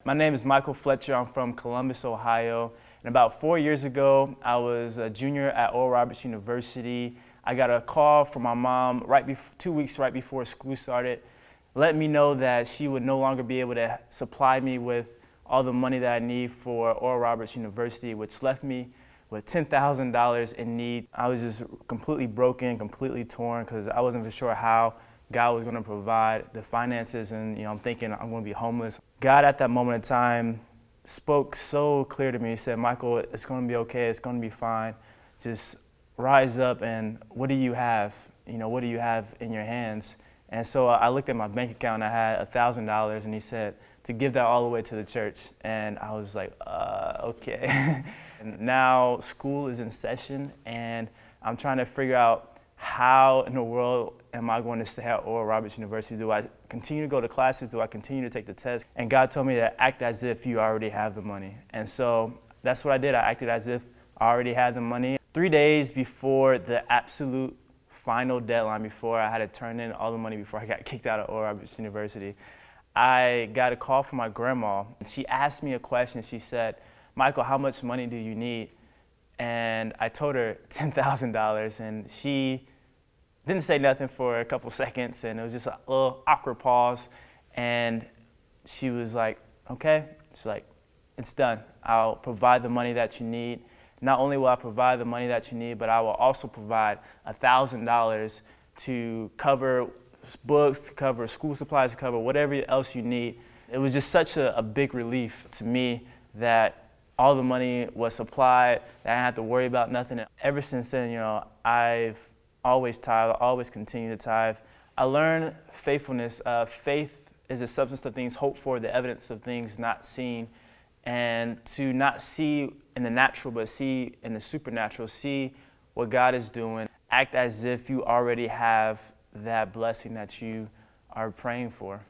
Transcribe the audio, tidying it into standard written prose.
My name is Michael Fletcher. I'm from Columbus, Ohio. And about 4 years ago, I was a junior at Oral Roberts University. I got a call from my mom 2 weeks right before school started, letting me know that she would no longer be able to supply me with all the money that I need for Oral Roberts University, which left me with $10,000 in need. I was just completely broken, completely torn, because I wasn't for sure how God was going to provide the finances, and I'm thinking I'm going to be homeless. God at that moment in time spoke so clear to me. He said, "Michael, it's going to be okay. It's going to be fine. Just rise up, and what do you have? What do you have in your hands?" And so I looked at my bank account. I had $1,000, and he said to give that all the way to the church. And I was like, okay. And now school is in session, and I'm trying to figure out how in the world am I going to stay at Oral Roberts University? Do I continue to go to classes? Do I continue to take the test? And God told me to act as if you already have the money. And so that's what I did. I acted as if I already had the money. 3 days before the absolute final deadline, before I had to turn in all the money before I got kicked out of Oral Roberts University, I got a call from my grandma. She asked me a question. She said, "Michael, how much money do you need?" And I told her $10,000, and she didn't say nothing for a couple seconds, and it was just a little awkward pause. And she was like, "Okay." She's like, "It's done. I'll provide the money that you need. Not only will I provide the money that you need, but I will also provide $1,000 to cover books, to cover school supplies, to cover whatever else you need." It was just such a big relief to me that all the money was supplied, that I didn't have to worry about nothing. And ever since then, I've always tithe, I always continue to tithe. I learned faithfulness. Faith is the substance of things hoped for, the evidence of things not seen. And to not see in the natural, but see in the supernatural, see what God is doing. Act as if you already have that blessing that you are praying for.